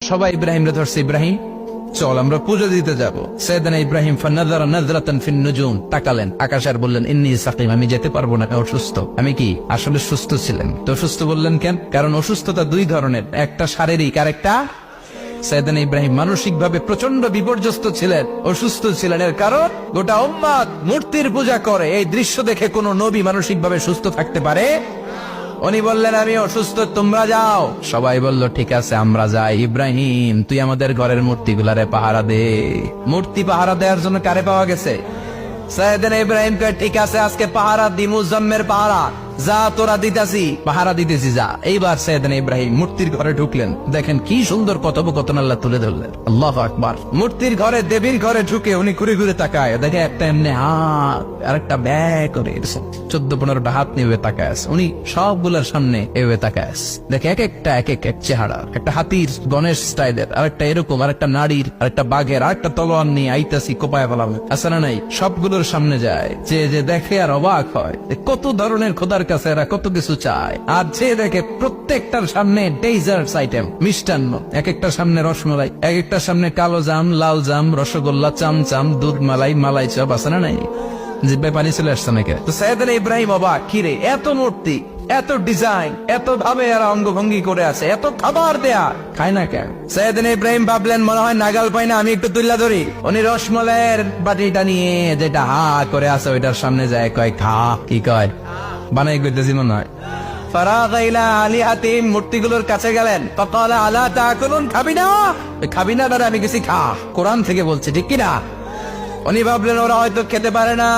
সবাই ইব্রাহিমরে ধরছে, ইব্রাহিম চল আমরা পুজো দিতে যাব। সাইয়েদনা ইব্রাহিম ফানাযারা নাযরাতান ফিন নুজুম, তাকালেন আকাশে আর বললেন ইন্নী সাকিম, আমি যেতে পারবো না, আমি অসুস্থ। আমি কি আসলে সুস্থ ছিলেন? তো অসুস্থ বললেন কেন? কারণ অসুস্থতা দুই ধরনের, একটা শারীরিক আর একটা সাইয়েদনা ইব্রাহিম মানসিকভাবে প্রচন্ড বিপর্যস্ত ছিলেন, অসুস্থ ছিলেন। এর কারণ গোটা উম্মত মূর্তির পূজা করে, এই দৃশ্য দেখে কোন নবী মানসিকভাবে সুস্থ থাকতে পারে? উনি বললেন আমি অসুস্থ, তোমরা যাও। সবাই বলল ঠিক আছে আমরা যাই। ইব্রাহিম তুই আমাদের ঘরের মূর্তিগুলারে পাহারা দে। মূর্তি পাহারা দেওয়ার জন্য কারে পাওয়া গেছে? সাইয়েদনা ইব্রাহিম কয় ঠিক আছে আজকে পাহারা দি, মুজাম্মের পাহারা, যা তোরা দিতাছি, পাহারা দিতেছি যা। এইবার সাইয়েদনা ইব্রাহিম মূর্তির ঘরে ঢুকলেন, দেখেন কি সুন্দর কথোপকথন আল্লাহ তুলে ধরলেন। আল্লাহু আকবার। মূর্তির ঘরে, দেবীর ঘরে ঢুকে উনি ঘুরে ঘুরে তাকায়, দেখে একটা এমনি হাত আর একটা ব্যাগ করে 14-15টা হাত নিয়ে তাকায় আছে। উনি সবগুলোর সামনে এভাবে তাকায় আছে, দেখে এক একটা এক এক চেহারা, একটা হাতির গণেশ স্টাইলের, আর একটা এরকম, আর একটা নারীর, আর একটা বাঘের, আর একটা তলোয়ার নিয়ে আইতাছি কোপায় ফেলাম আছে না নাই। সবগুলোর সামনে যায়, যে দেখে আর অবাক হয় কত ধরনের খোদার কাছে এরা কত কিছু চায়। আর যে দেখে প্রত্যেকটার সামনে ডেজার্টস আইটেম, মিষ্টান্ন, এক একটার সামনে রসমালাই, এক একটার সামনে কালো জাম, লাল জাম, রসগোল্লা, চামচাম, দুধ মালাই, মালাই চপ আছে না নাই। জিব্বায় পানি চলে আসছে নাকি? তো সাইয়েদনা ইব্রাহিম অবাক, কিরে এত মূর্তি, এত ডিজাইন, এত ভাবে এরা অঙ্গভঙ্গি করে আছে, এত খাবার দেয়া, খায় না কেন? সাইয়েদনা ইব্রাহিম ভাবলেন মনে হয় নাগাল পাই না, আমি একটু তুল্লা ধরি। উনি রসমালাইয়ের বাটিটা নিয়ে যেটা হা করে আছে ওইটার সামনে যায়, কয় খা। কি কয়? বানাই করতেছি মনে হয়। ফারাগা ইলা আলিহাতিহিম, মূর্তিগুলোর কাছে গেলেন। ফাকালা আলা তাকুলুন, খাবি না? খাবি না দাদা, আমি কিছু খা, কোরআন থেকে বলছে, ঠিক কিনা? উনি ভাবলেন ওরা হয়তো খেতে পারে না,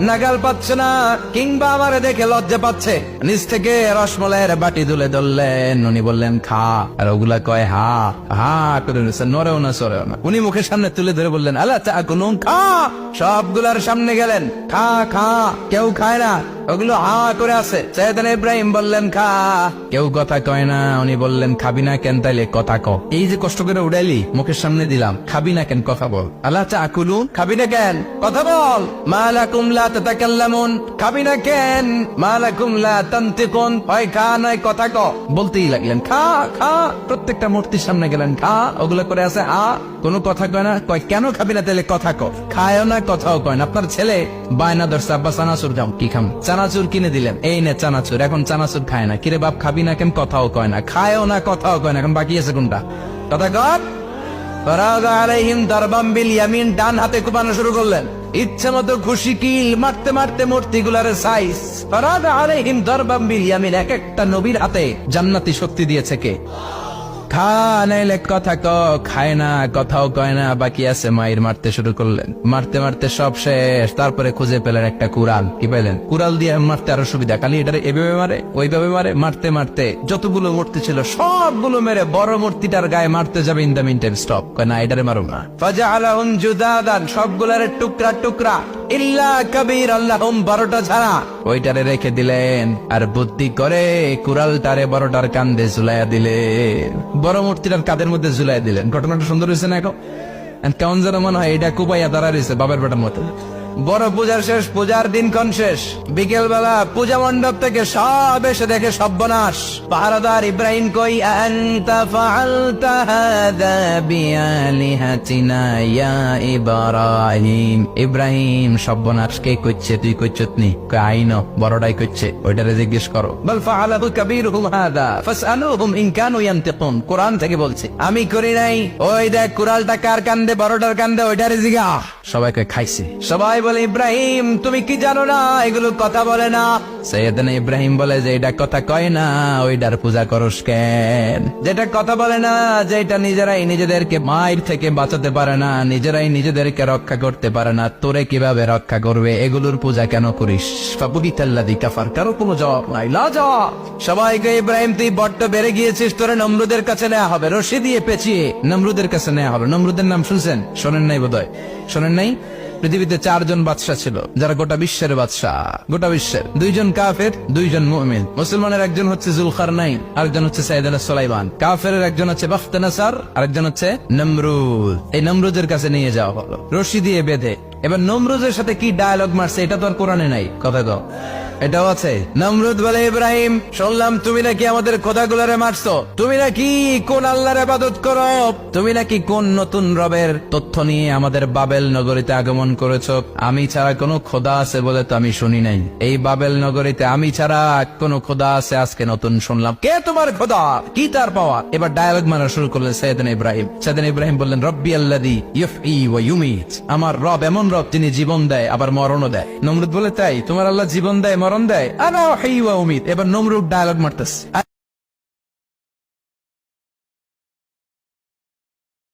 নাগাল পাচ্ছে না, কিংবা আমারে দেখে লজ্জা পাচ্ছে। নিচ থেকে রসমালাইয়ের বাটি তুলে ধরলেন, উনি বললেন খা, আর ওগুলা কয় হা হা করে নিচ্ছে, নড়েও না সরেও না। উনি মুখের সামনে তুলে ধরে বললেন আলা তাকুলুন, খা। সবগুলার সামনে গেলেন, খা খা, কেউ খায় না, ওগুলো হা করে আছে। সাইয়েদনা ইব্রাহিম বললেন খা, কেউ কথা কয় না। উনি বললেন খাবি না কেন? তাইলে কথা ক। এই যে কষ্ট করে উড়াইলি, মুখের সামনে দিলাম, খাবি না কেন? কথা বল। আলা তাকুলুন, খাবি না কেন? কথা বল। মা লাকুম লা তাতাকাল্লামুন, খাবি না কেন? মা লাকুম লা তানতিকুন, হয় খা নয় কথা ক। বলতেই লাগলেন খা খা, প্রত্যেকটা মূর্তির সামনে গেলেন, খা। ওগুলো করে আছে হা, কোনো কথা কয় না। কয় কেন খাবি না? তাইলে কথা ক। খায়ও না, কথাও কয় না। আপনার ছেলে বায়না ধরছে, আব্বা চানাচুর দাও, কি খাম? চানাচুর কিনে দিলেন, এই নে চানাচুর। এখন চানাচুর খায় না। কিরে বাপ খাবি না কেন? কথাও কয় না, খায়ও না, কথাও কয় না। এখন বাকি আছে কোনটা? কথা কর। ফারাগা আলাইহিম দারবাম বিল ইয়ামিন, ডান হাতে কোপানো শুরু করলেন, ইচ্ছা মতো খুশি কিল মারতে মারতে মূর্তিগুলার সাইজ। ফারাগা আলাইহিম দারবাম বিল ইয়ামিন, এক একটা নবীর হাতে জান্নাতি শক্তি দিয়েছে কে? খা নাইলে কথা ক। খায় না, কথাও কয় না, বাকি আছে মায়ের। মারতে শুরু করলেন, মারতে মারতে সব শেষ। তারপরে খুঁজে পেলেন একটা কুড়াল। কি পেলেন? কুড়াল দিয়ে মারতে আরো সুবিধা, খালি এটারে এভাবে মারে, ওইভাবে মারে। মারতে মারতে যতগুলো মূর্তি ছিল সবগুলো মেরে বড় মূর্তিটার গায়ে মারতে যাবে, in the meantime stop, কয় না এটারে মারো না। ফাজআলাহুম জুদাদান, সবগুলারে টুকরা টুকরা, ইল্লা কাবীর আল্লাহুম, 12টা ছাড়া ওইটারে রেখে দিলেন। আর বুদ্ধি করে কুড়ালটারে বড়টার কান্দে ঝুলাইয়া দিলেন, বড় মূর্তিটার কাদের মধ্যে ঝুলাই দিলেন। ঘটনাটা সুন্দর হয়েছে না? এখন কেমন যেন মনে হয় এটা কুপাইয়া দাঁড়া রয়েছে বাবার বেটার মতো। বড় পূজার শেষ, পূজার দিনক্ষণ শেষ। বিকেল বেলা পূজা মণ্ডপ থেকে সব এসে দেখে সর্বনাশ। পাহারাদার ইব্রাহিম কই, আনতা ফাআলতা হাযা বিআলিহাতিনা ইয়া ইব্রাহিম। ইব্রাহিম সর্বনাশ কে কইছে? তুই কইছত নি? কই আইনো, বড়টাই কইছে, ওইটারে জিজ্ঞেস করো। বল ফাআলাহু কাবীরুহুম হাযা ফাসআলুহুম ইন কানু ইয়ানতিকুন, কোরআন থেকে বলছে, আমি করি নাই। ওই দেখ কুড়ালটা কার কান্দে, বড়টার কান্দে, ওইটারে জিগা। সবাই কই খাইছে। সবাই বলে ইব্রাহিম তুমি কি জানো না এগুলো কথা বলে না? সাইয়েদনা ইব্রাহিম বলে যে এটা কথা কয় না, ওইটার পূজা করস কেন? যেটা কথা বলে না, যেটা নিজেরাই নিজেদেরকে মায়ের থেকে বাঁচাতে পারে না, নিজেরাই নিজেদেরকে রক্ষা করতে পারে না, তোরে কিভাবে রক্ষা করবে? এগুলোর পূজা কেন করিস? ফাবুহিতাল্লাযী কাফার, কারো কোনো জবাব নাই, লাজা। সবাইকে ইব্রাহিম তুই বড্ড বেড়ে গিয়েছিস, তোরে নমরুদের কাছে নেওয়া হবে, রশি দিয়ে পেঁচিয়ে নমরুদের কাছে নেওয়া হবে। নমরুদের নাম শুনছেন? শোনেন নাই বোধহয়, শোনেন নাই? পৃথিবীতে 4 জন বাদশা ছিল, যারা গোটা বিশ্বের বাদশা, গোটা বিশ্বের। 2 জন কাফের, 2 জন মুমিন। মুসলমানের একজন হচ্ছে জুলকারনাইন, আরেকজন হচ্ছে সাইয়েদনা সুলাইমান। কাফেরের একজন হচ্ছে বাখতানাসার, আরেকজন হচ্ছে নমরুদ। এই নমরুদের কাছে নিয়ে যাওয়া হলো রশি দিয়ে বেঁধে। এবার নমরুদের সাথে কি ডায়ালগ মারছে এটা তো আর কোরআনে নাই, কথা কও। এটাও আছে। নমরুদ বলে, ইব্রাহিম শুনলাম তুমি নাকি আমাদের খোদাগুলারে মারছো, তুমি নাকি কোন আল্লাহর ইবাদত করো, তুমি নাকি কোন নতুন রবের তথ্য নিয়ে আমাদের বাবেল নগরীতে আগমন করেছো। আমি ছাড়া কোনো খোদা আছে বলে তো আমি শুনি নাই, এই বাবেল নগরীতে আমি ছাড়া কোনো খোদা আছে আজকে নতুন শুনলাম। কে তোমার খোদা, কি তার পাওয়া? এবার ডায়ালগ মারা শুরু করলেন সাইয়েদনা ইব্রাহিম। সাইয়েদনা ইব্রাহিম বললেন, রব্বি আল্লাযী ইউহয়ী ওয়া ইউমীত, আমার রব এমন রব যিনি জীবন দেয় আবার মরণও দেয়। নমরুদ বলে, তাই তোমার আল্লাহ জীবন দেয় মরণ দেয়? আনা উহয়ী ওয়া উমীত। এবার নমরুদ ডায়ালগ মারতেছে,